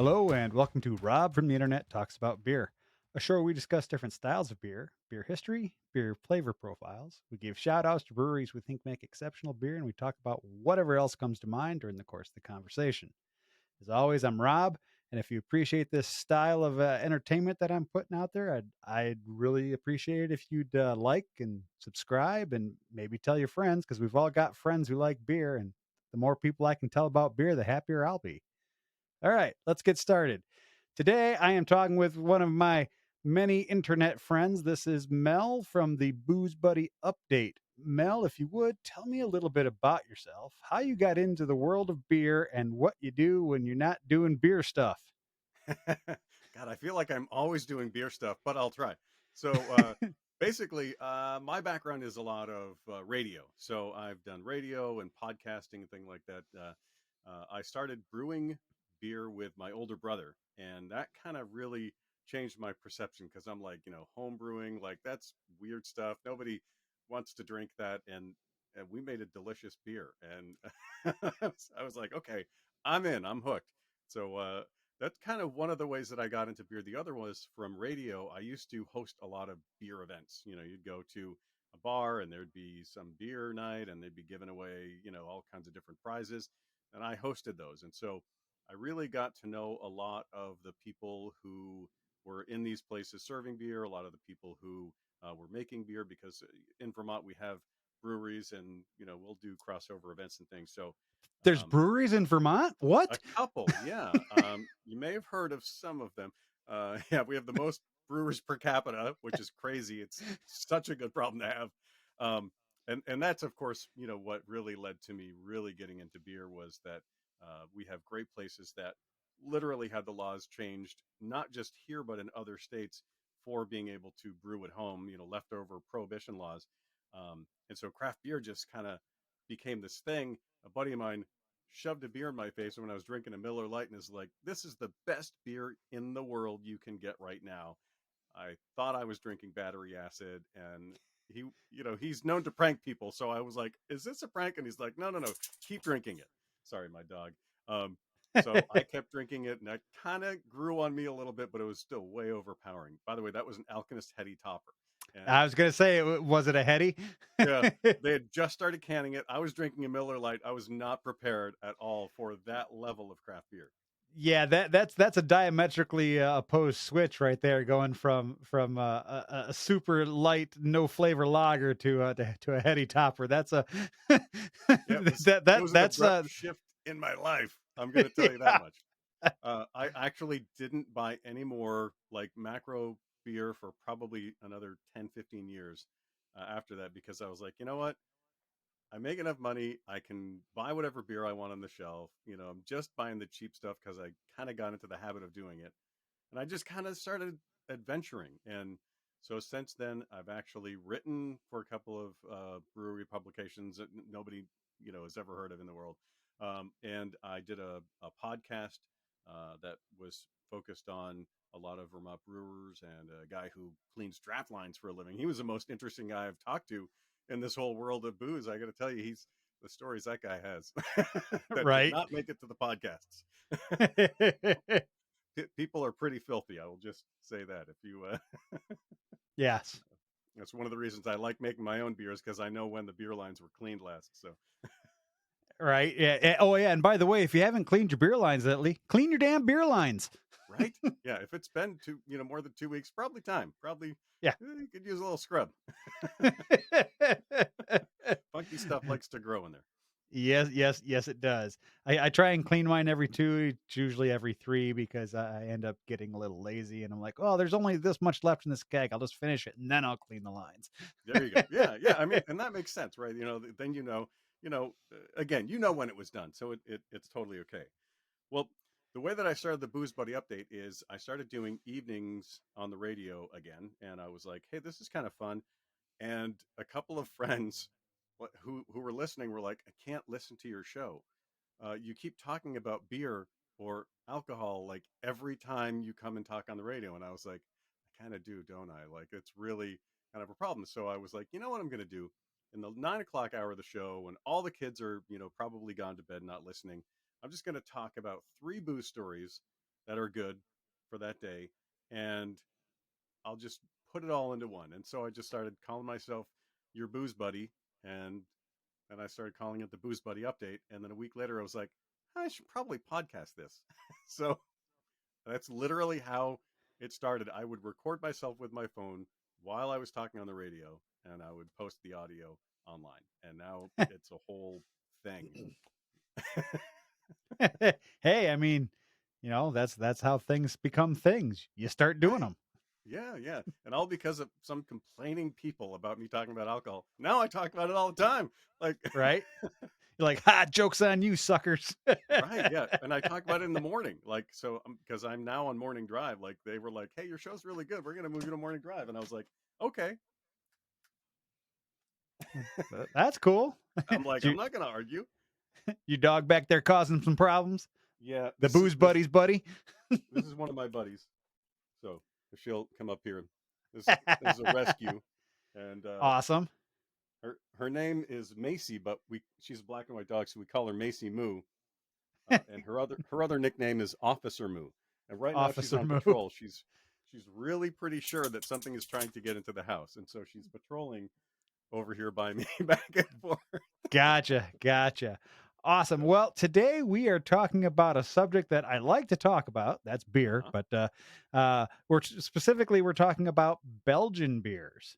Hello, and welcome to Rob from the Internet Talks About Beer, a show where we discuss different styles of beer, beer history, beer flavor profiles. We give shout outs to breweries we think make exceptional beer, and we talk about whatever else comes to mind during the course of the conversation. As always, I'm Rob, and if you appreciate this style of entertainment that I'm putting out there, I'd really appreciate it if you'd like and subscribe and maybe tell your friends because we've all got friends who like beer, and the more people I can tell about beer, the happier I'll be. All right, let's get started. Today, I am talking with one of my many internet friends. This is Mel from the Boozebuddy Update. Mel, if you would, tell me a little bit about yourself, how you got into the world of beer, and what you do when you're not doing beer stuff. God, I feel like I'm always doing beer stuff, but I'll try. So basically, my background is a lot of radio. So I've done radio and podcasting and things like that. I started brewing beer with my older brother, and that kind of really changed my perception because I'm like, home brewing, like that's weird stuff. Nobody wants to drink that, and we made a delicious beer, and I was like, okay, I'm in, I'm hooked. So that's kind of one of the ways that I got into beer. The other was from radio. I used to host a lot of beer events. You'd go to a bar and there'd be some beer night and they'd be giving away, all kinds of different prizes. And I hosted those. And so I really got to know a lot of the people who were in these places serving beer, a lot of the people who were making beer, because in Vermont we have breweries and, we'll do crossover events and things. So There's um, breweries in Vermont? a What? couple, yeah. You may have heard of some of them. Yeah, we have the most brewers per capita, which is crazy. It's such a good problem to have. Um, and that's of course, what really led to me really getting into beer was that we have great places that literally had the laws changed, not just here but in other states for being able to brew at home. Leftover prohibition laws, and so craft beer just kind of became this thing. A buddy of mine shoved a beer in my face when I was drinking a Miller Lite and is like, "This is the best beer in the world you can get right now." I thought I was drinking battery acid, and he's known to prank people, so I was like, "Is this a prank?" And he's like, "No, no, no, keep drinking it." Sorry, my dog. Um, so I kept drinking it, and it kind of grew on me a little bit, but it was still way overpowering. By the way, that was an Alchemist Heady Topper, and I was going to say, was it a heady? yeah, they had just started canning it. I was drinking a Miller Lite. I was not prepared at all for that level of craft beer. Yeah, that's a diametrically opposed switch right there, going from a super light, no flavor lager to a heady topper. That's a Yeah, it was an that's abrupt shift in my life. I'm going to tell you that yeah. much. I actually didn't buy any more like macro beer for probably another 10, 15 years after that, because I was like, you know what? I make enough money. I can buy whatever beer I want on the shelf. I'm just buying the cheap stuff because I kind of got into the habit of doing it. And I just kind of started adventuring. And so since then, I've actually written for a couple of brewery publications that nobody has ever heard of in the world. And I did a podcast that was focused on a lot of Vermont brewers and a guy who cleans draft lines for a living. He was the most interesting guy I've talked to in this whole world of booze. I got to tell you, he's the stories that guy has that did Right. not make it to the podcasts. People are pretty filthy. I will just say that. If you, Yes. that's one of the reasons I like making my own beers, because I know when the beer lines were cleaned last. So, Right. Yeah. Oh, yeah. And by the way, if you haven't cleaned your beer lines lately, clean your damn beer lines. right? Yeah, if it's been more than 2 weeks, probably time. Probably Yeah. you could use a little scrub. Funky stuff likes to grow in there. Yes, yes, yes, it does. I try and clean mine every 2, it's usually every 3 because I end up getting a little lazy and I'm like, oh, there's only this much left in this keg. I'll just finish it and then I'll clean the lines. There you go. Yeah, yeah. I mean, and that makes sense, right? Then again, when it was done, so it's totally okay. Well, the way that I started the Booze Buddy update is I started doing evenings on the radio again, and I was like, "Hey, this is kind of fun." And a couple of friends who were listening were like, "I can't listen to your show. You keep talking about beer or alcohol like every time you come and talk on the radio." And I was like, "I kind of do, don't I? Like, it's really kind of a problem." So I was like, "You know what I'm going to do?" In the 9 o'clock hour of the show, when all the kids are, probably gone to bed, not listening, I'm just going to talk about 3 booze stories that are good for that day, and I'll just put it all into one. And so I just started calling myself your booze buddy, and I started calling it the Booze Buddy Update. And then a week later, I was like, I should probably podcast this. So that's literally how it started. I would record myself with my phone while I was talking on the radio, and I would post the audio online. And now it's a whole thing. Hey, I mean, that's how things become things. You start doing Right. them, Yeah, yeah. And all because of some complaining people about me talking about alcohol. Now I talk about it all the time. Like, right? You're like, "Ha, joke's on you, suckers." right, yeah. And I talk about it in the morning. Like, so because I'm now on morning drive, like they were like, hey, your show's really good. We're going to move you to morning drive. And I was like, okay. That's cool. I'm like, You I'm not going to argue. your dog back there causing some problems? Yeah, The booze buddies, buddy. this is one of my buddies. So if she'll come up here, this is a rescue, and Awesome. her name is Macy, but we she's a black and white dog, so we call her Macy Moo. And her other nickname is Officer Moo. And right now she's Officer on Moo. patrol. She's really pretty sure that something is trying to get into the house, and so she's patrolling over here by me back and forth. Gotcha. Gotcha. Awesome. So, Well, today we are talking about a subject that I like to talk about. That's beer, uh-huh. but we're talking about Belgian beers.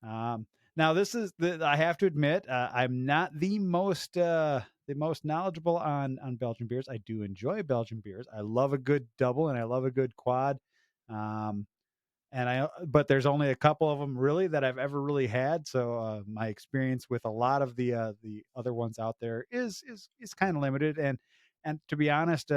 Um, now, this is I have to admit, I'm not the most knowledgeable on Belgian beers. I do enjoy Belgian beers. I love a good double and I love a good quad. Um, but there's only a couple of them really that I've ever really had. So my experience with a lot of the other ones out there is kind of limited. And to be honest,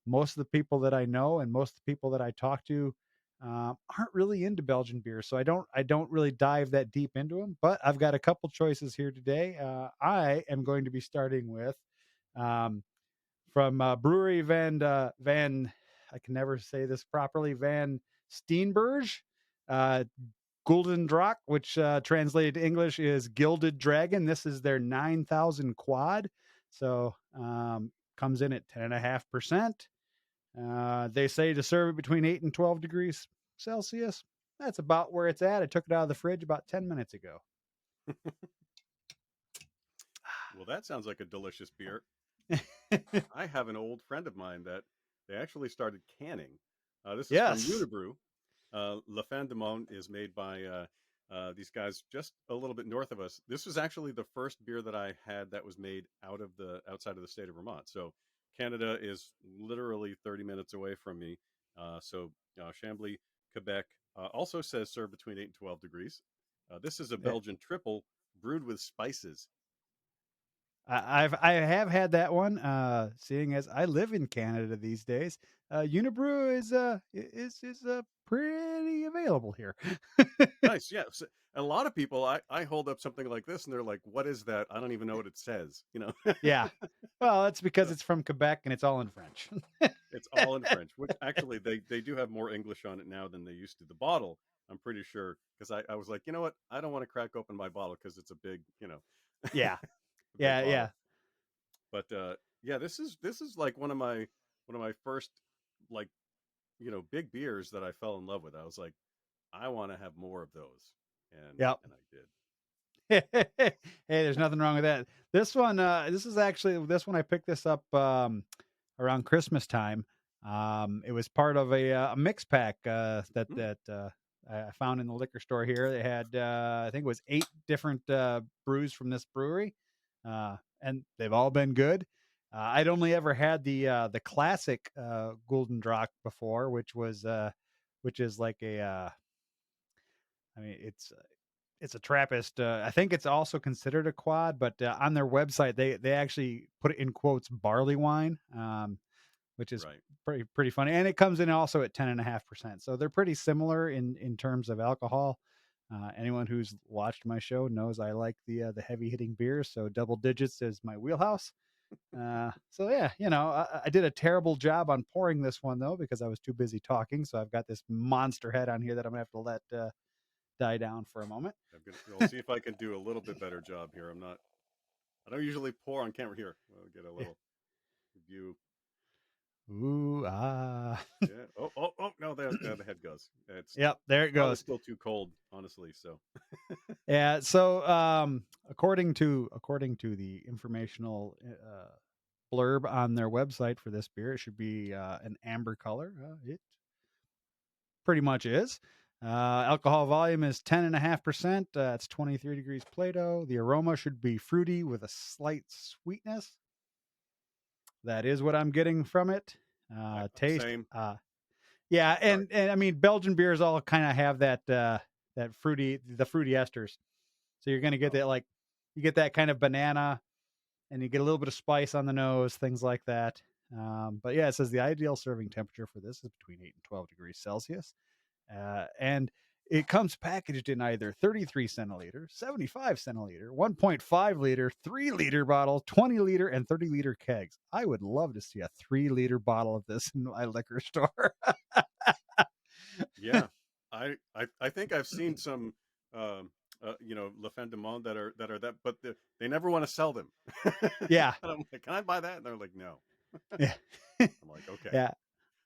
most of the people that I know and most of the people that I talk to aren't really into Belgian beer. So I don't really dive that deep into them. But I've got a couple choices here today. I am going to be starting with um, from Brewery Van. I can never say this properly. Van Steenberg, uh, Gulden Draak, which translated to English is Gilded Dragon. This is their 9,000 quad, so comes in at 10.5%. They say to serve it between 8 and 12 degrees Celsius. That's about where it's at. I took it out of the fridge about 10 minutes ago. Well, that sounds like a delicious beer. I have an old friend of mine that they actually started canning. This is from Yes. Unibrew. Le Fin de Monde is made by these guys just a little bit north of us. This was actually the first beer that I had that was made outside of the state of Vermont. So Canada is literally 30 minutes away from me. Chambly, Quebec also says serve between 8 and 12 degrees. This is a Eh, Belgian triple brewed with spices. I have had that one. Seeing as I live in Canada these days, Unibrew is pretty available here. Nice, yeah. So, a lot of people, I hold up something like this, and they're like, "What is that? I don't even know what it says." Yeah, well, that's because So it's from Quebec and it's all in French. it's all in French, which actually they do have more English on it now than they used to. The bottle, I'm pretty sure, because I was like, you know what? I don't want to crack open my bottle because it's a big, Yeah, a big yeah, bottle. yeah. But yeah, this is like one of my first like big beers that I fell in love with. I was like, I want to have more of those, and Yep. and I did. Hey, there's nothing wrong with that. This one I picked this up around Christmas time. It was part of a mix pack that Mm, that I found in the liquor store here. They had I think it was 8 different brews from this brewery, and they've all been good. I'd only ever had the classic Golden Drac before, which is like I mean, it's a Trappist. I think it's also considered a quad, but on their website they actually put it in quotes barley wine, which is right. pretty funny. And it comes in also at 10.5%. So they're pretty similar in terms of alcohol. Anyone who's watched my show knows I like the heavy hitting beers. So double digits is my wheelhouse. So yeah, I did a terrible job on pouring this one though because I was too busy talking. So I've got this monster head on here that I'm gonna have to let die down for a moment. We'll see if I can do a little bit better job here. I don't usually pour on camera here. We'll get a Yeah. little view. Ooh, ah. Yeah. Oh, no, there the head goes. It's Yep, there it probably goes. still too cold, honestly. So, Yeah. So, according to the informational blurb on their website for this beer, it should be an amber color. It pretty much is. Alcohol volume is 10.5%. It's 23 degrees Plato. The aroma should be fruity with a slight sweetness. That is what I'm getting from it. Taste. same. Yeah, Sorry. and I mean Belgian beers all kind of have that fruity esters. So you're gonna get Oh, that like you get that kind of banana, and you get a little bit of spice on the nose, things like that. But yeah, it says the ideal serving temperature for this is between 8 and 12 degrees Celsius. And it comes packaged in either 33 centiliter, 75 centiliter, 1.5 liter, 3 liter bottle, 20 liter, and 30 liter kegs. I would love to see a 3 liter bottle of this in my liquor store. yeah. I think I've seen some, Le Fin du Monde that are that, but they never want to sell them. Yeah. And I'm like, can I buy that? And they're like, no. Yeah. I'm like, okay. Yeah.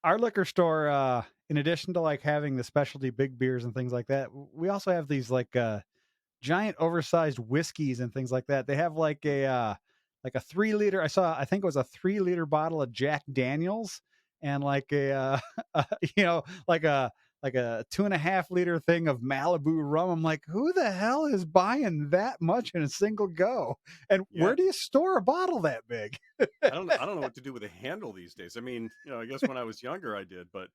Our liquor store, in addition to like having the specialty big beers and things like that, we also have these like giant oversized whiskeys and things like that. They have like a 3 liter. I think it was a 3 liter bottle of Jack Daniels and like a like a 2.5 liter thing of Malibu rum. I'm like, who the hell is buying that much in a single go? And Yeah. where do you store a bottle that big? I don't know what to do with a handle these days. I mean, I guess when I was younger I did, but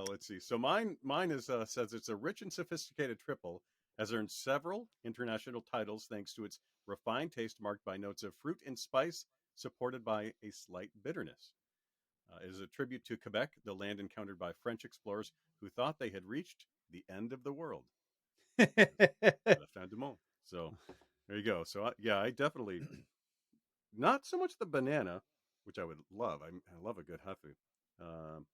let's see. So mine is says it's a rich and sophisticated triple, has earned several international titles thanks to its refined taste marked by notes of fruit and spice, supported by a slight bitterness. It is a tribute to Quebec, the land encountered by French explorers who thought they had reached the end of the world. La fin du monde. So there you go. So yeah, I definitely not so much the banana, which I would love. I love a good hafu. Um,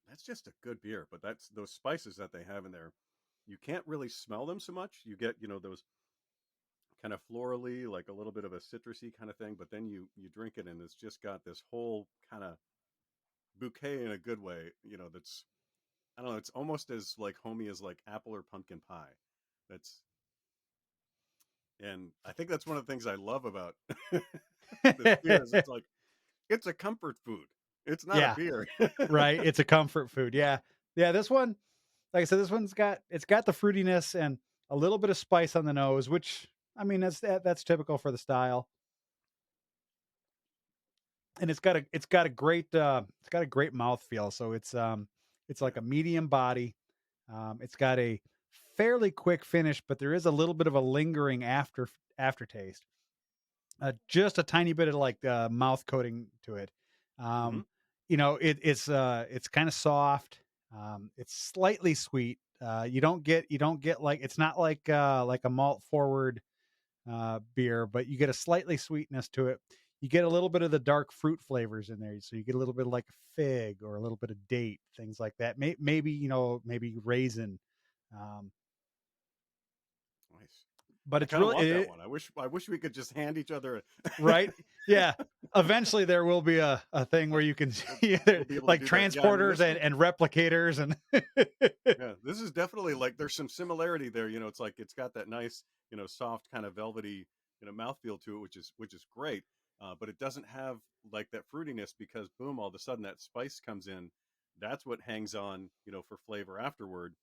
that's just a good beer, but that's those spices that they have in there. You can't really smell them so much. You get those kind of florally, like a little bit of a citrusy kind of thing, but then you drink it and it's just got this whole kind of bouquet in a good way. That's I don't know. It's almost as like homey as like apple or pumpkin pie. That's and I think that's one of the things I love about this beer is it's a comfort food. It's not a Yeah, beer. right. It's a comfort food. Yeah. Yeah, this one, like I said, this one's got the fruitiness and a little bit of spice on the nose, which I mean that's typical for the style. And it's got a great mouth feel. So it's like Yeah. a medium body. It's got a fairly quick finish, but there is a little bit of a lingering aftertaste. Just a tiny bit of like mouth coating to it. Hmm. Um, it's kind of soft. It's slightly sweet. You don't get like it's not like a malt forward beer, but you get a slightly sweetness to it. You get a little bit of the dark fruit flavors in there, so you get a little bit of like fig or a little bit of date, things like that. Maybe raisin. Um, Nice. but I it's kind of really want that one. I wish we could just hand each other. right. Yeah. Eventually, there will be a thing where you can we'll, see we'll either be able to like do that. Yeah. I mean, transporters and replicators and this is definitely like there's some similarity there. It's like it's got that nice, soft kind of velvety, mouthfeel to it, which is great. But it doesn't have like that fruitiness because boom, all of a sudden that spice comes in. That's what hangs on, for flavor afterward.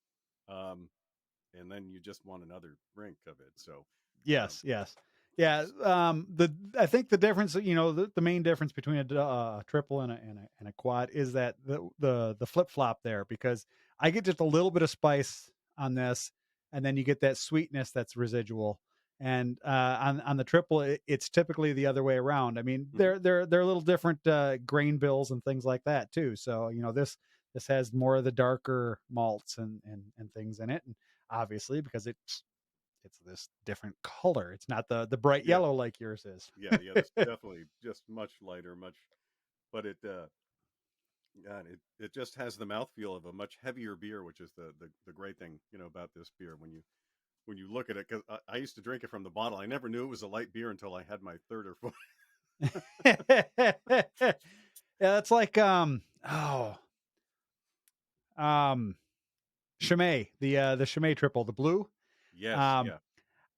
Um, and then you just want another drink of it. So, um, yes, yes. Yeah, the I think the difference, the main difference between a triple and a quad is that the flip flop there because I get just a little bit of spice on this, and then you get that sweetness that's residual. And on the triple, it's typically the other way around. I mean, mhm. they're a little different grain bills and things like that too. So this has more of the darker malts and things in it, and obviously because it's this different color. It's not the bright Yeah, yellow like yours is. yeah. This definitely just much lighter, but God, it just has the mouthfeel of a much heavier beer, which is the great thing, about this beer when you when you look at it, because I used to drink it from the bottle. I never knew it was a light beer until I had my third or fourth. Yeah, that's like um Chimay, the Chimay triple, the blue. Yes, Um yeah.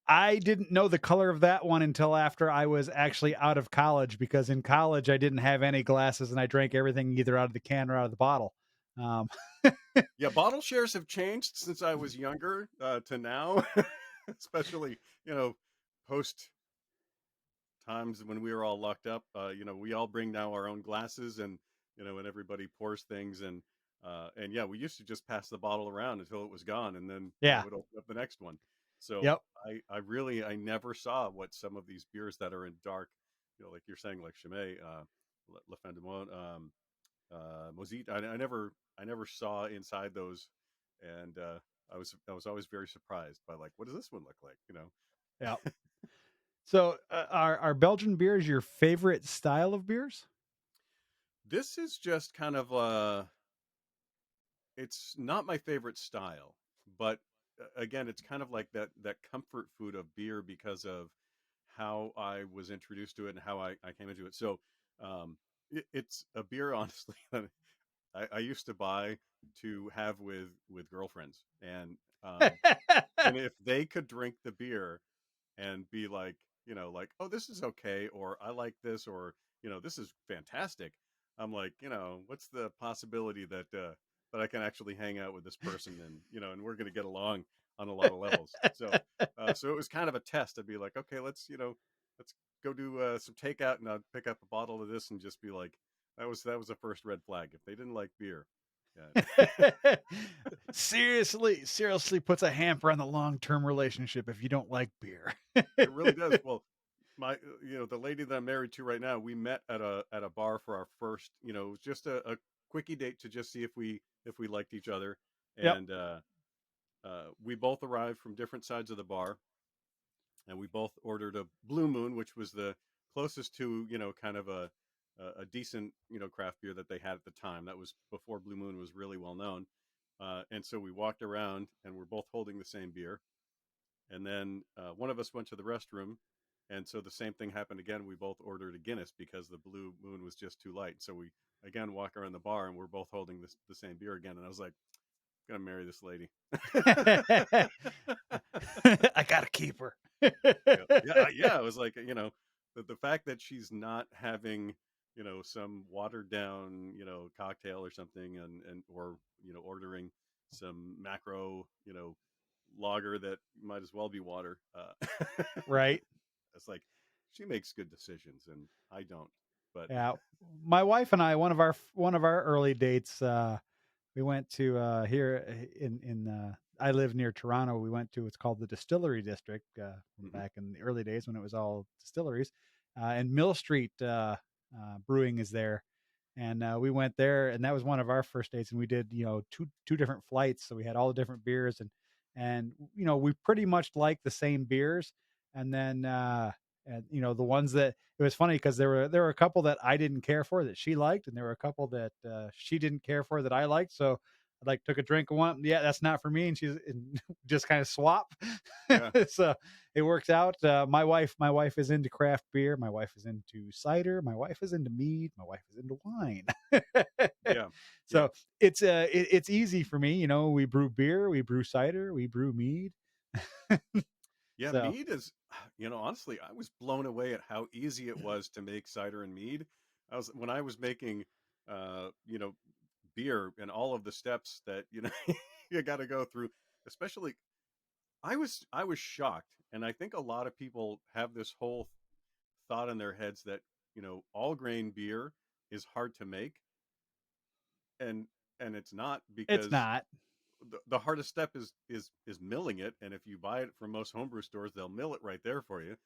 I didn't know the color of that one until after I was actually out of college, because in college I didn't have any glasses and I drank everything either out of the can or out of the bottle. Um, Yeah, bottle shares have changed since I was younger to now, especially, you know, post times when we were all locked up. We all bring now our own glasses, and and everybody pours things, and yeah, we used to just pass the bottle around until it was gone, and then yeah. would open up the next one. So Yep. I never saw what some of these beers that are in dark, like you're saying, like Chimay, La Fin du Monde, Mosite. I never saw inside those, and I was always very surprised by, like, what does this one look like? Yep. So, are Belgian beers your favorite style of beers? This is just kind of it's not my favorite style, but again, it's kind of like that comfort food of beer because of how I was introduced to it and how I came into it. So it's a beer, honestly, that I used to buy to have with girlfriends, and if they could drink the beer and be like, like, oh, this is okay, or I like this, or this is fantastic. I'm like, what's the possibility that I can actually hang out with this person, and and we're going to get along on a lot of levels. So it was kind of a test. I'd be like, okay, let's go do some takeout, and I'd pick up a bottle of this and just be like, that was the first red flag. If they didn't like beer, yeah. Seriously puts a hamper on the long-term relationship if you don't like beer. It really does. Well, my the lady that I'm married to right now, we met at a bar for our first, it was just a quickie date to just see if we liked each other, Yep. and we both arrived from different sides of the bar, and we both ordered a Blue Moon, which was the closest to kind of a decent craft beer that they had at the time. That was before Blue Moon was really well known, and so we walked around and we're both holding the same beer, and then one of us went to the restroom, and so the same thing happened again. We both ordered a Guinness because the Blue Moon was just too light. So we again walk around the bar, and we're both holding the same beer again. And I was like, I'm gonna marry this lady. I gotta keep her. Yeah, yeah, yeah. It was like, the fact that she's not having some watered down cocktail or something, and or ordering some macro lager that might as well be water. Right. It's like she makes good decisions and I don't. But Yeah. My wife and I, one of our early dates, we went to here in I live near Toronto. We went to what's called the Distillery District, from mhm, back in the early days when it was all distilleries, and Mill Street Brewing is there, and we went there, and that was one of our first dates, and we did two different flights, so we had all the different beers, and we pretty much liked the same beers, and then the ones that it was funny because there were a couple that I didn't care for that she liked, and there were a couple that she didn't care for that I liked. So I like took a drink of one. Yeah, that's not for me, and she's and just kind of swap. yeah, So it works out. My wife is into craft beer. My wife is into cider. My wife is into mead. My wife is into wine. yeah, yeah, So it's easy for me. We brew beer, we brew cider, we brew mead. yeah. So Mead is, honestly, I was blown away at how easy it was to make cider and mead. When I was making, beer and all of the steps that you got to go through. Especially, I was shocked, and I think a lot of people have this whole thought in their heads that all grain beer is hard to make, and it's not, it's because not. the hardest step is milling it, and if you buy it from most homebrew stores, they'll mill it right there for you.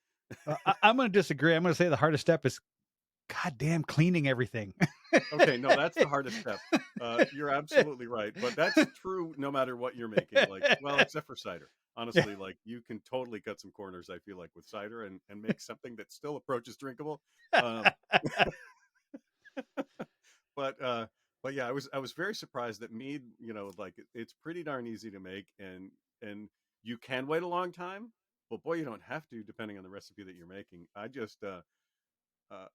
I'm going to disagree. I'm going to say the hardest step is goddamn cleaning everything. Okay, no, that's the hardest step. You're absolutely right, but that's true no matter what you're making. Like, well, except for cider. Yeah. Honestly, like, you can totally cut some corners, I feel like, with cider, and make something that still approaches drinkable. Um, but yeah, I was very surprised that mead, like, it's pretty darn easy to make, and You can wait a long time, but boy, you don't have to depending on the recipe that you're making. I just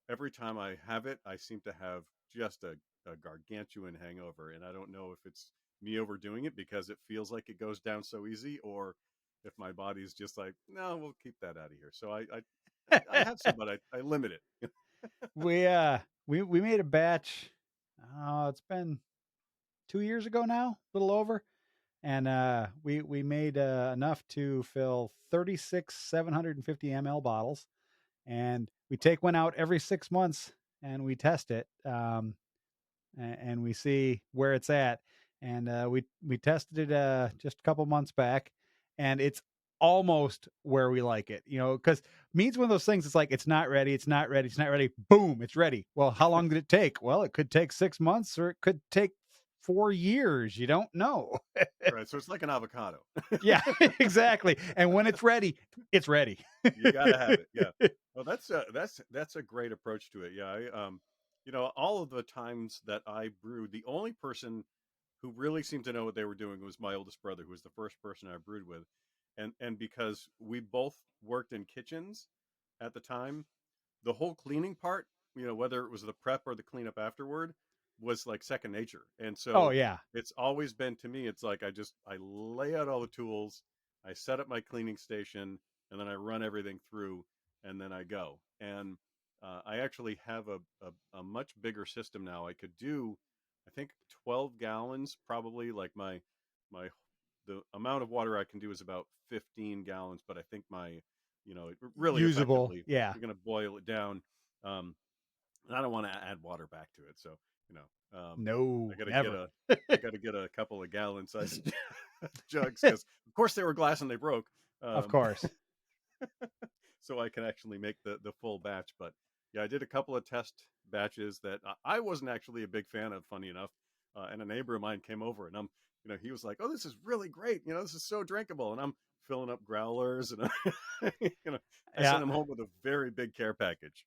every time I have it, I seem to have just a gargantuan hangover, and I don't know if it's me overdoing it because it feels like it goes down so easy, or if my body's just like, no, we'll keep that out of here. So I have some, but I limit it. We made a batch. Oh, it's been 2 years ago now, a little over, and we made enough to fill 36 750 ml bottles, and we take one out every 6 months and we test it. And we see where it's at. And we tested it just a couple months back, and it's almost where we like it. Because meat's one of those things. It's like it's not ready, it's not ready, it's not ready. Boom, it's ready. Well, how long did it take? Well, it could take 6 months, or it could take 4 years. You don't know. Right. So it's like an avocado. Yeah, exactly. And when it's ready, it's ready. You got to have it. Yeah. Well, that's a great approach to it. Yeah. All of the times that I brewed, the only person who really seemed to know what they were doing was my oldest brother, who was the first person I brewed with, and because we both worked in kitchens at the time, the whole cleaning part, whether it was the prep or the cleanup afterward, was like second nature. And Oh so yeah, it's always been to me, it's like I lay out all the tools, I set up my cleaning station, and then I run everything through, and then I go. And I actually have a much bigger system now. I could do, I think, 12 gallons, probably. Like my the amount of water I can do is about 15 gallons, but I think really usable. effectively, Yeah. you're going to boil it down. Um, and I don't want to add water back to it. So, you know, I No, got to get never. a couple of gallon size jugs because of course they were glass and they broke. Of Um, course. so I can actually make the full batch. But yeah, I did a couple of test batches that I wasn't actually a big fan of, funny enough. And a neighbor of mine came over and he was like, "Oh, this is really great. This is so drinkable." And I'm filling up growlers and I Yeah. sent him home with a very big care package.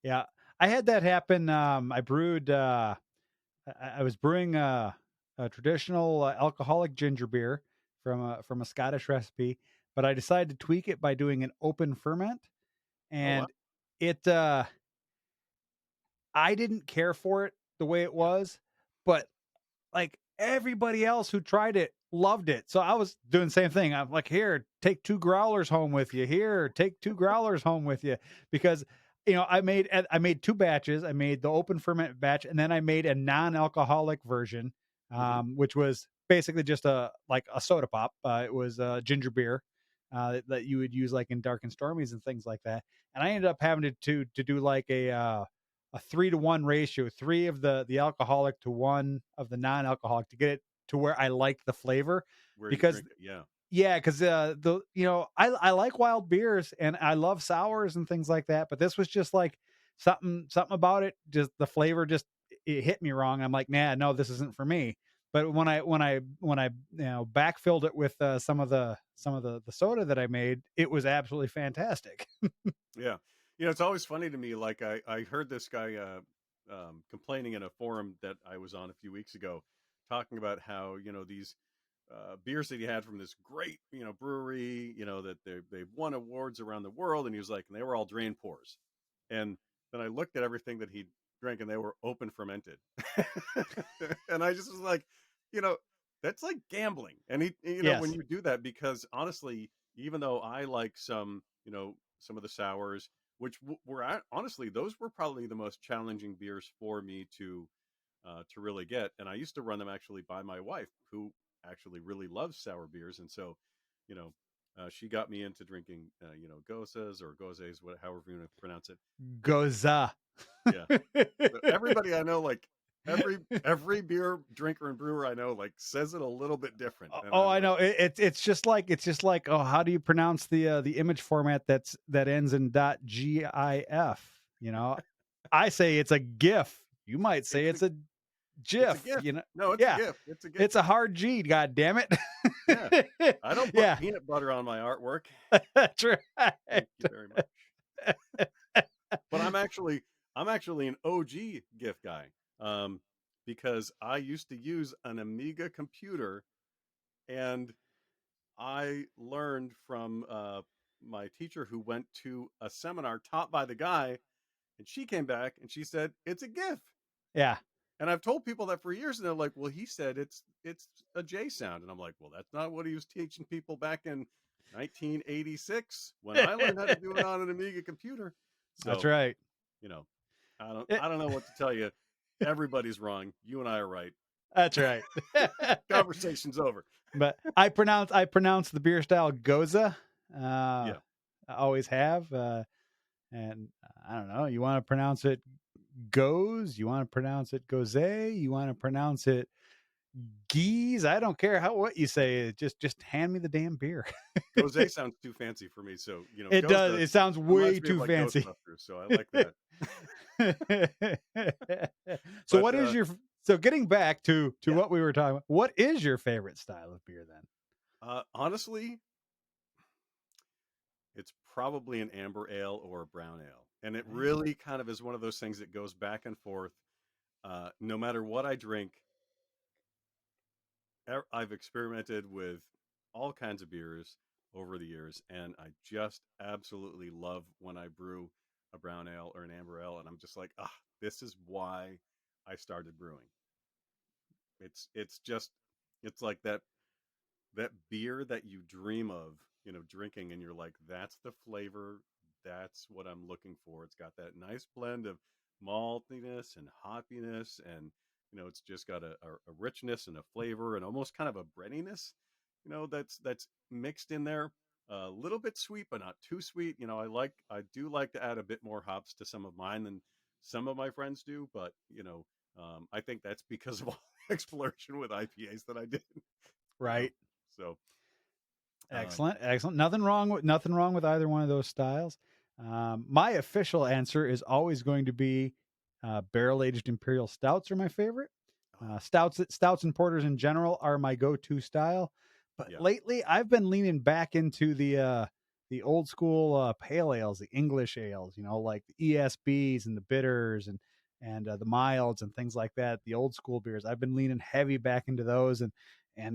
Yeah, I had that happen. I brewed. I was brewing a traditional alcoholic ginger beer from a Scottish recipe, but I decided to tweak it by doing an open ferment, Oh wow. and it. I didn't care for it the way it Yeah. was, but like everybody else who tried it loved it. So I was doing the same thing. I'm like, here, take two growlers home with you. Here, take two growlers home with you. Because I made two batches. I made the open ferment batch, and then I made a non-alcoholic version, Hmm. which was basically just a soda pop. It was ginger beer. That you would use like in dark and stormies and things like that, and I ended up having to do like a 3-to-1 ratio, three of the alcoholic to one of the non-alcoholic to get it to where I like the flavor. Where you Because drink it. Yeah. yeah, because I like wild beers and I love sours and things like that, but this was just like something about it, just the flavor just it hit me wrong. I'm like, nah, no, this isn't for me. But when I backfilled it with some of the soda that I made, it was absolutely fantastic. Yeah. It's always funny to me. Like I heard this guy complaining in a forum that I was on a few weeks ago, talking about how these beers that he had from this great brewery, that they've won awards around the world, and he was like, and they were all drain pours. And then I looked at everything that he drank, and they were open fermented, and I just was like, you know, that's like gambling. And when Yes. you do that, because honestly, even though I like some of the sours, which honestly, those were probably the most challenging beers for me to really get. And I used to run them actually by my wife, who actually really loves sour beers, and so, you know, she got me into drinking, gosas or gozes, however you want to pronounce it. It Goza. Yeah. So everybody I know, like every beer drinker and brewer I know, like says it a little bit different, and Oh, I'm I like, know. It's just like oh, how do you pronounce the image format that ends in .gif? I say it's a GIF. You might say it's a it's a it's a GIF. gift. No, it's a Yeah, gift. It's a gift. it's a hard G. God damn Yeah. it. I don't put Yeah, peanut butter on my artwork. that's right. Thank you very much. But I'm actually an OG GIF guy, um, because I used to use an Amiga computer, and I learned from my teacher who went to a seminar taught by the guy, and she came back and she said it's a GIF. Yeah. And I've told people that for years, and they're like, "Well, he said it's a J sound," and I'm like, "Well, that's not what he was teaching people back in 1986 when I learned how to do it on an Amiga computer." That's So, right. you know, It, I don't know what to tell you. Everybody's wrong. You and I are right. that's right. Conversation's over. But I pronounce the beer style Goza. Uh, Yeah, I always have. And I don't know. You want to pronounce it goes? You want to pronounce it goze? You want to pronounce it geese? I don't care how what you say. Just hand me the damn beer. Gose sounds too fancy for me. So It does. Goza It sounds way reminds me of too like fancy. Ghostbusters. So I like that. So But what is your so getting back to yeah, what we were talking about? What is your favorite style of beer then? honestly, it's probably an amber ale or a brown ale. And it Amber. really kind of is one of those things that goes back and forth. No matter what I drink, I've experimented with all kinds of beers over the years, and I just absolutely love when I brew a brown ale or an amber ale, and I'm just like, ah, this is why I started brewing. It's just it's like that beer that you dream of, drinking, and you're like, that's the flavor, that's what I'm looking for. It's got that nice blend of maltiness and hoppiness, and it's just got a richness and a flavor and almost kind of a breadiness, that's mixed in there. A little bit sweet, but not too sweet. I do like to add a bit more hops to some of mine than some of my friends do, but I think that's because of all the exploration with IPAs that I did. you know Right. so um, Excellent, excellent. Nothing wrong with either one of those styles. My official answer is always going to be barrel aged imperial stouts are my favorite. oh, Stouts and porters in general are my go to style. But yeah. lately, I've been leaning back into the old school pale ales, the English ales. You know, like the ESBs and the bitters and the milds and things like that. The old school beers. I've been leaning heavy back into those and I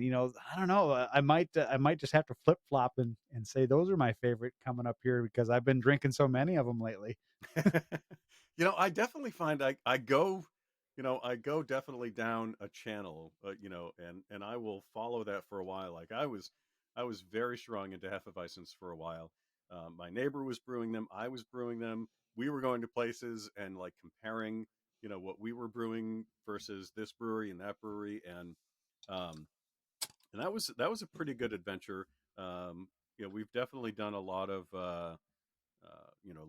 don't know. I might just have to flip flop and say those are my favorite coming up here because I've been drinking so many of them lately. I definitely find I go definitely down a channel, and I will follow that for a while. Like I was very strong into Hefeweizens for a while. My neighbor was brewing them. I was brewing them. We were going to places and like comparing, what we were brewing versus this brewery and that brewery, um, and that was a pretty good adventure. We've definitely done a lot of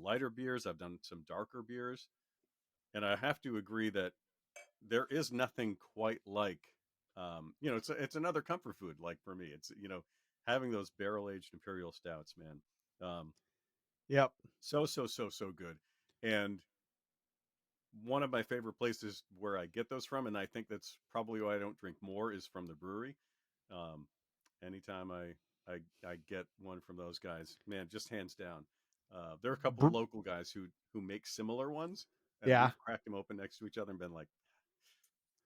lighter beers. I've done some darker beers, and I have to agree that there is nothing quite like, it's another comfort food. Like for me, it's having those barrel aged imperial stouts, man. Yep. So good. And one of my favorite places where I get those from, and I think that's probably why I don't drink more, is from the brewery. Um, anytime I get one from those guys, man, just hands down. There are a couple Br- local guys who make similar ones, and yeah. we've cracked them open next to each other and been like,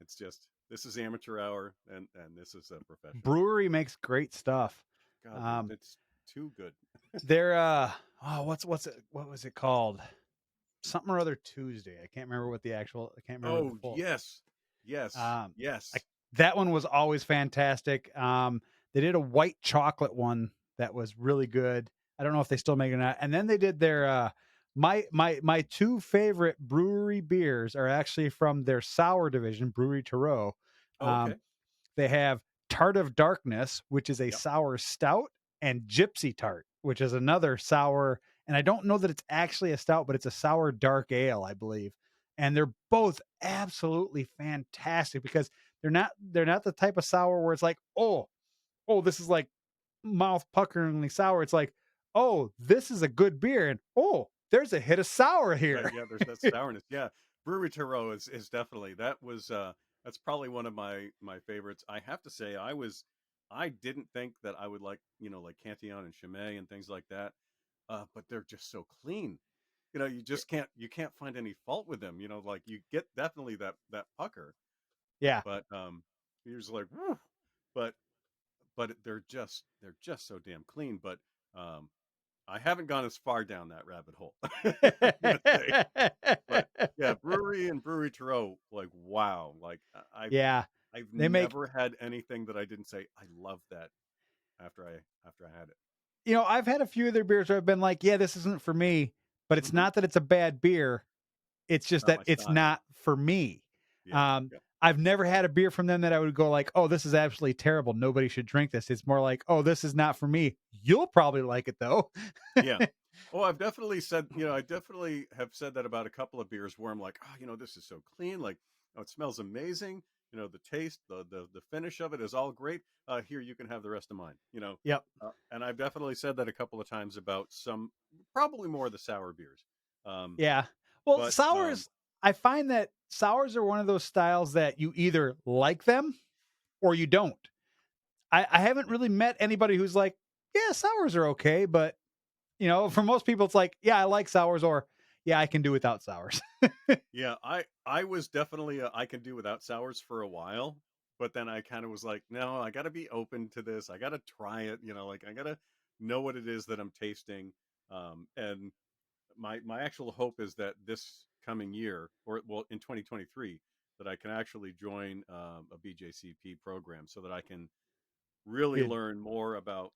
it's just this is amateur hour, and this is a professional. Brewery makes great stuff. God, Um, it's too good. they're what's it what was it called? Something or other Tuesday. I can't remember what the actual. I can't remember the Oh full. yes, yes, Um, I, yes. that one was always fantastic. They did a white chocolate one that was really good. I don't know if they still make it or not. And then they did their my two favorite brewery beers are actually from their sour division, Brewery Tarot. Oh, Um, okay. they have Tart of Darkness, which is a Yep. sour stout, and Gypsy Tart, which is another sour. And I don't know that it's actually a stout, but it's a sour dark ale, I believe. And they're both absolutely fantastic because they're not the type of sour where it's like, oh, this is like mouth puckeringly sour. It's like, oh, this is a good beer, and oh, there's a hit of sour Right. here. Yeah. There's that sourness. Yeah. Brewery Tarot is definitely that's probably one of my favorites. I have to say I didn't think that I would like Cantillon and Chimay and things like that. But they're just so clean. You just can't find any fault with them. Like you get definitely that pucker, Yeah, but you're just like, whew. But but they're just so damn clean. But um, I haven't gone as far down that rabbit hole. I'm gonna say, but yeah, brewery and brewery Tarot, like wow, like Yeah, I've they make never had anything that I didn't say I love that after I had it. I've had a few of their beers where I've been like, "Yeah, this isn't for me," but it's Hmm. not that it's a bad beer, it's It's just not that my it's style. not for me. Yeah, Um, yeah, I've never had a beer from them that I would go like, "Oh, this is absolutely terrible. Nobody should drink this." It's more like, "Oh, this is not for me. You'll probably like it though." yeah. Oh, I've definitely said, I definitely have said that about a couple of beers where I'm like, oh, this is so clean. Like, oh, it smells amazing. The taste, the finish of it is all great. Here, you can have the rest of mine. Yep. And I've definitely said that a couple of times about some, probably more of the sour beers. Um, Yeah. Well, but sours, I find that sours are one of those styles that you either like them or you don't. I haven't yeah, really met anybody who's like, yeah, sours are okay, but for most people, it's like, yeah, I like sours, or yeah, I can do without sours. yeah, I was definitely I can do without sours for a while, but then I kind of was like, no, I got to be open to this. I got to try it. Like I got to know what it is that I'm tasting. And my actual hope is that this coming year, or well, in 2023, that I can actually join a BJCP program so that I can really Good. learn more about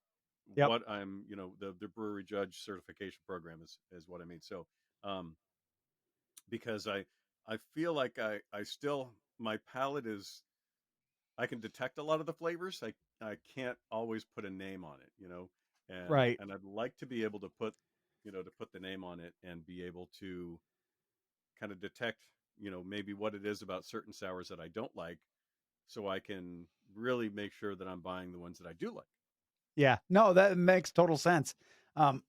Yep. what I'm, the brewery judge certification program is what I mean. So, um, because I feel like I still, my palate is, I can detect a lot of the flavors. I can't always put a name on it, and Right. I'd like to be able to put, to put the name on it and be able to kind of detect, maybe what it is about certain sours that I don't like, so I can really make sure that I'm buying the ones that I do like. Yeah. No, that makes total sense.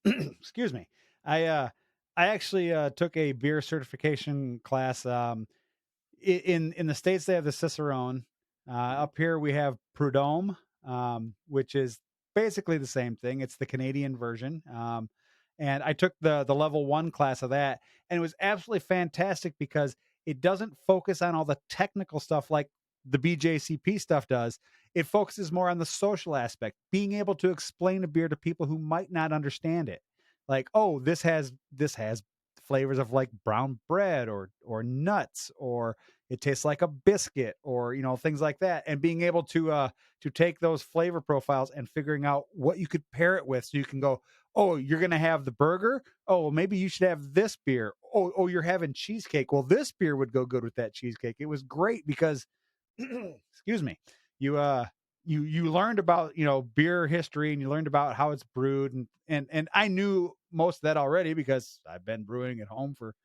Excuse me. I uh, I actually took a beer certification class. In the states they have the Cicerone. Hmm. Up here we have Prudhomme, which is basically the same thing. It's the Canadian version. And I took the level one class of that, and it was absolutely fantastic because it doesn't focus on all the technical stuff like the BJCP stuff does. It focuses more on the social aspect, being able to explain a beer to people who might not understand it. Like, oh, this has flavors of like brown bread or nuts, or it tastes like a biscuit, or things like that, and being able to take those flavor profiles and figuring out what you could pair it with, so you can go, oh, you're going to have the burger, oh well, maybe you should have this beer, oh, you're having cheesecake, well, this beer would go good with that cheesecake. It was great because excuse me, you you learned about beer history, and you learned about how it's brewed, and I knew most of that already because I've been brewing at home for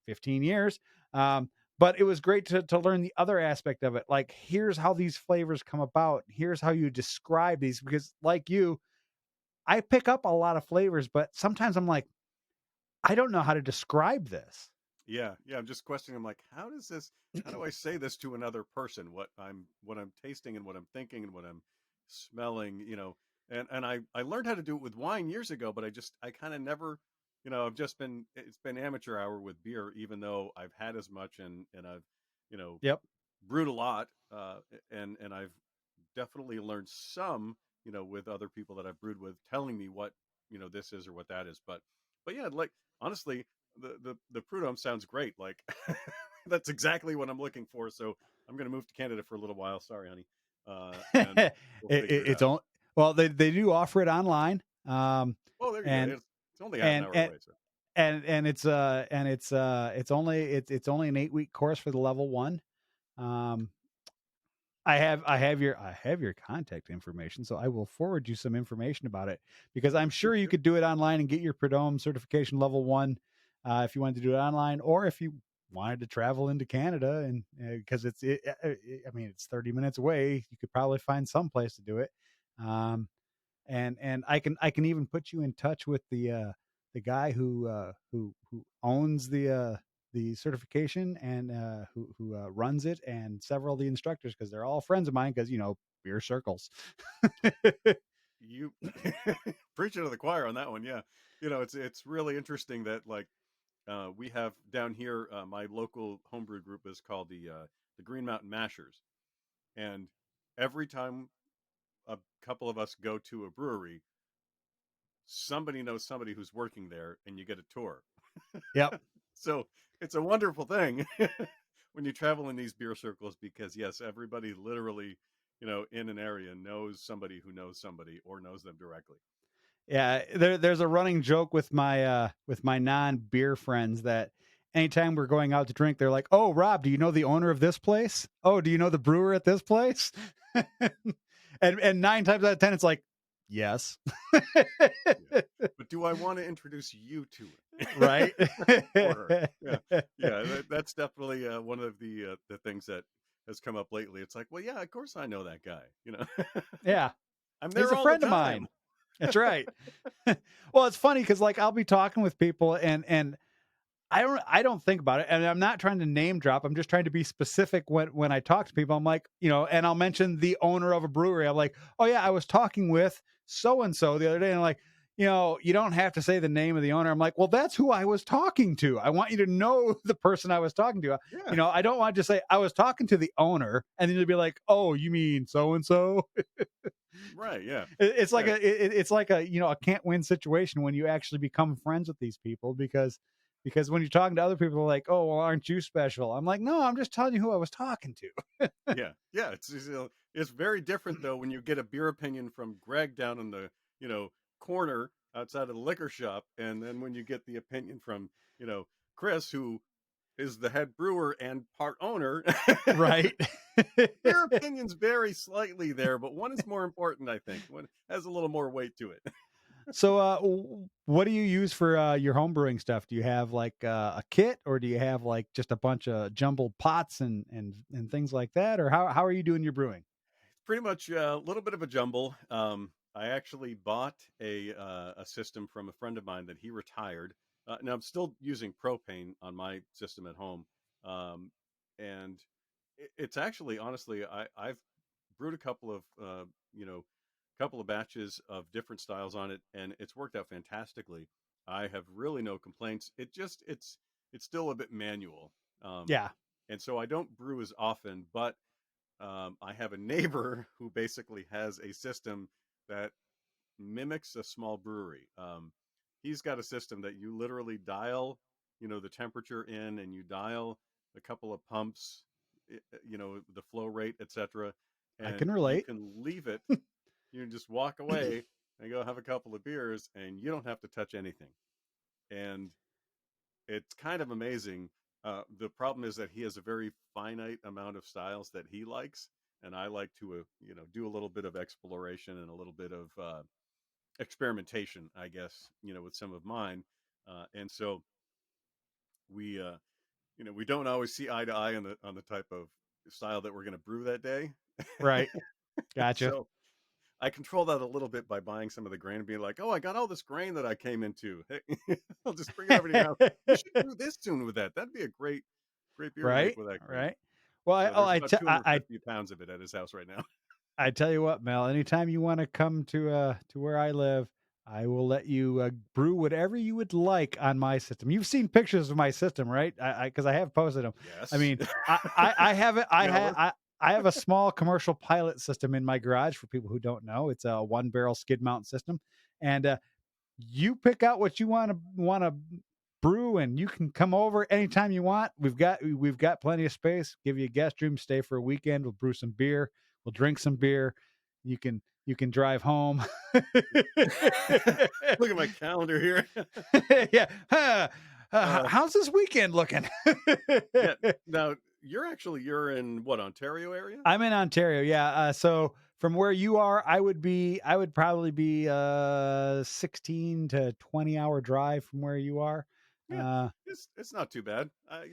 15 years. Um, but it was great to learn the other aspect of it. Like, here's how these flavors come about. Here's how you describe these. Because, like you, I pick up a lot of flavors, but sometimes I'm like, I don't know how to describe this. Yeah, yeah. I'm just questioning. I'm like, how does this? How do I say this to another person? What I'm tasting and what I'm thinking and what I'm smelling. And I learned how to do it with wine years ago, but I kind of never, I've just been, it's been amateur hour with beer, even though I've had as much and I've, you know, Yep. brewed a lot, and I've definitely learned some, with other people that I've brewed with, telling me what, this is or what that is. But yeah, like honestly, the Prudhomme sounds great. Like that's exactly what I'm looking for. So I'm going to move to Canada for a little while. Sorry, honey, and we'll figure it It's out. on. Well, they do offer it online, Oh, there you go. and It's only half an and hour and away. So it's only an 8-week course for the level one. Um, I have your contact information, so I will forward you some information about it, because I'm please sure you do. could do it online and get your Prud'homme certification level one, if you wanted to do it online, or if you wanted to travel into Canada, and because I mean, it's 30 minutes away, you could probably find some place to do it. Um, and I can even put you in touch with the guy who owns the certification, and who runs it, and several of the instructors, because they're all friends of mine, because beer circles. You preaching to the choir on that one. Yeah, it's really interesting that like we have down here. My local homebrew group is called the Green Mountain Mashers, and every time. a couple of us go to a brewery, somebody knows somebody who's working there, and you get a tour. Yep. So it's a wonderful thing when you travel in these beer circles because yes, everybody literally, in an area knows somebody who knows somebody or knows them directly. Yeah, there's a running joke with my non-beer friends that anytime we're going out to drink, they're like, "Oh, Rob, do you know the owner of this place? Oh, do you know the brewer at this place?" And 9 times out of 10 it's like, "Yes." Yeah. But do I want to introduce you to it Right? or her? Yeah. Yeah. That's definitely one of the things that has come up lately. It's like, well, yeah, of course I know that guy. Yeah. I'm He's there a all the friend of time. mine. That's right. Well, it's funny because like I'll be talking with people and I don't think about it, and I'm not trying to name drop. I'm just trying to be specific when I talk to people. I'm like, and I'll mention the owner of a brewery. I'm like, oh yeah, I was talking with so and so the other day, and I'm like, you don't have to say the name of the owner. I'm like, well, that's who I was talking to. I want you to know the person I was talking to. Yeah. I don't want to just say I was talking to the owner, and then you'll be like, oh, you mean so and so? Right. Yeah. It's like Yeah. it's like a can't win situation when you actually become friends with these people because when you're talking to other people they're like, oh well, aren't you special? I'm like, no, I'm just telling you who I was talking to. Yeah, yeah. It's very different though when you get a beer opinion from Greg down in the corner outside of the liquor shop, and then when you get the opinion from Chris, who is the head brewer and part owner. Right. Their opinions vary slightly there, but one is more important. I think one has a little more weight to it. So what do you use for your home brewing stuff? Do you have like a kit, or do you have like just a bunch of jumbled pots and things like that, or how are you doing your brewing? Pretty much a little bit of a jumble. I actually bought a system from a friend of mine that he retired. Now I'm still using propane on my system at home, um, and it's actually honestly I've brewed a couple of batches of different styles on it, and it's worked out fantastically. I have really no complaints. It's still a bit manual, um, Yeah, and so I don't brew as often, but I have a neighbor who basically has a system that mimics a small brewery. He's got a system that you literally dial, the temperature in, and you dial a couple of pumps, the flow rate, etc., I and can you relate. can leave it. You can just walk away and go have a couple of beers, and you don't have to touch anything. And it's kind of amazing. The problem is that he has a very finite amount of styles that he likes, and I like to, do a little bit of exploration and a little bit of experimentation, I guess, with some of mine. And so we don't always see eye to eye on the type of style that we're going to brew that day. Right. Gotcha. So I control that a little bit by buying some of the grain and being like, "Oh, I got all this grain that I came into. Hey, I'll just bring it over to your house. You should brew this tune with that. That'd be a great beer to make Right. with that grain." Right. Well, So there's about 250 pounds of it at his house right now. I tell you what, Mel, anytime you want to come to where I live, I will let you brew whatever you would like on my system. You've seen pictures of my system, right? Because I have posted them. I Yes. mean, I have it. Jealous. I have a small commercial pilot system in my garage for people who don't know. It's a one barrel skid mount system, and you pick out what you want to brew, and you can come over anytime you want. We've got plenty of space. Give you a guest room, stay for a weekend. We'll brew some beer. We'll drink some beer. You can drive home. Look at my calendar here. Yeah. Huh. uh, How's this weekend looking? yeah. Now you're in what, Ontario area? I'm in Ontario. Yeah. So from where you are, I would probably be 16 to 20-hour drive from where you are. Yeah. Uh, It's not too bad. I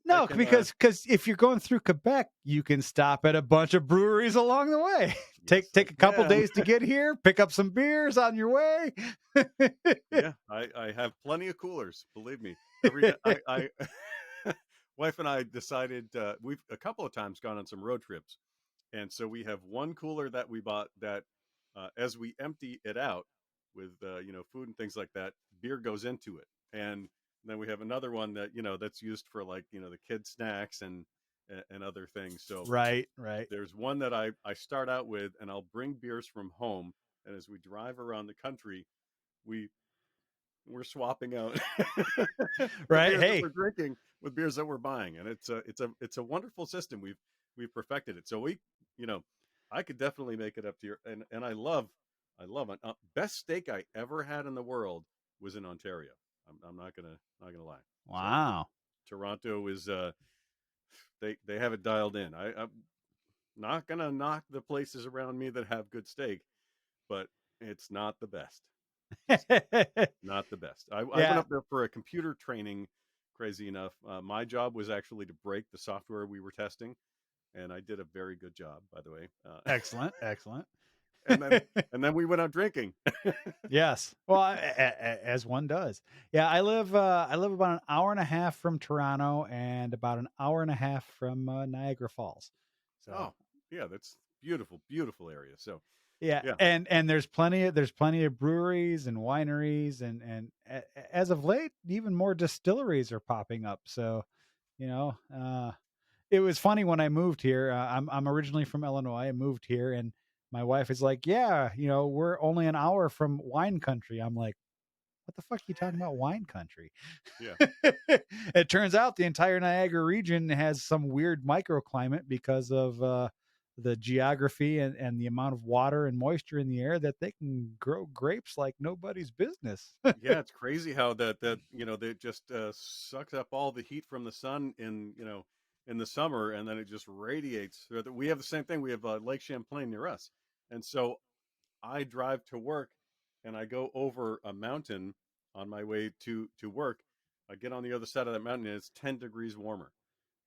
no, can. because if you're going through Quebec, you can stop at a bunch of breweries along the way. Yes, take I take a couple can. days to get here, pick up some beers on your way. Yeah, I have plenty of coolers. Believe me, every day I wife and I decided we've a couple of times gone on some road trips, and so we have one cooler that we bought that as we empty it out with food and things like that, beer goes into it, and then we have another one that that's used for like the kids snacks and other things. So Right, right. there's one that I start out with, and I'll bring beers from home. And as we drive around the country, we we're swapping out the Right. beers that Hey. we're drinking with beers that we're buying, and it's a wonderful system. We've perfected it. So you know, I could definitely make it up to your and I love it. Best steak I ever had in the world was in Ontario. I'm not gonna lie. So Wow. Toronto is they have it dialed in. I'm not gonna knock the places around me that have good steak, but it's not the best. Just not the best. I went Yeah, up there for a computer training. Crazy enough, my job was actually to break the software we were testing, and I did a very good job, by the way. excellent, excellent. And then and then we went out drinking. Yes. Well, as one does. Yeah, I live about an hour and a half from Toronto and about an hour and a half from Niagara Falls. So, Oh, yeah, that's beautiful, beautiful area. So yeah, yeah, and there's plenty of breweries and wineries as of late, even more distilleries are popping up. So, you know, it was funny when I moved here. I'm originally from Illinois. I moved here, and my wife is like, "Yeah, we're only an hour from wine country." I'm like, "What the fuck are you talking about, wine country?" yeah, It turns out the entire Niagara region has some weird microclimate because of the geography and the amount of water and moisture in the air that they can grow grapes like nobody's business. yeah. It's crazy how that just sucks up all the heat from the sun in the summer, and then it just radiates. We have the same thing. We have Lake Champlain near us, and so I drive to work and I go over a mountain on my way to work. I get on the other side of that mountain and it's 10 degrees warmer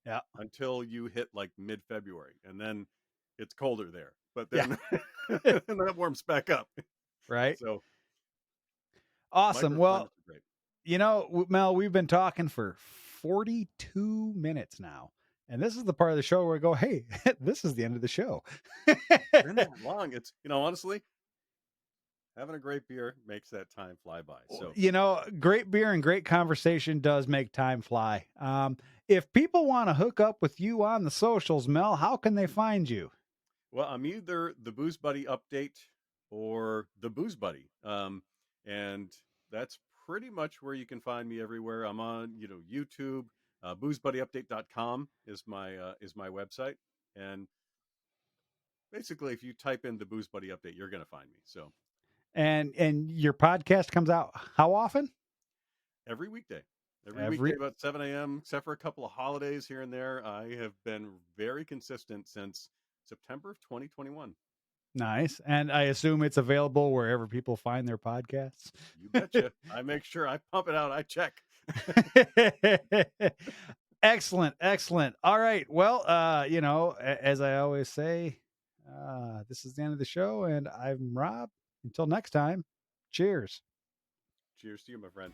Yeah, until you hit like mid-February, and then it's colder there. But yeah, then and then it warms back up. right. So Awesome. Well, microclimates are great. Mel, we've been talking for 42 minutes now. And this is the part of the show where I go, hey, this is the end of the show. Been that long. It's honestly, having a great beer makes that time fly by. So Great beer and great conversation does make time fly. If people want to hook up with you on the socials, Mel, how can they find you? well, I'm either the Booze Buddy update or the Booze Buddy, and that's pretty much where you can find me everywhere. I'm on YouTube. BoozeBuddyUpdate.com is my website, and basically, if you type in the Booze Buddy update, you're gonna find me. So And your podcast comes out how often? every weekday, every weekday Every about 7 a.m. Except for a couple of holidays here and there, I have been very consistent since September of 2021. Nice. And I assume it's available wherever people find their podcasts. You betcha. I make sure I pump it out. I check. Excellent, excellent. All right. Well, as I always say, this is the end of the show, and I'm Rob. Until next time, cheers. Cheers to you, my friend.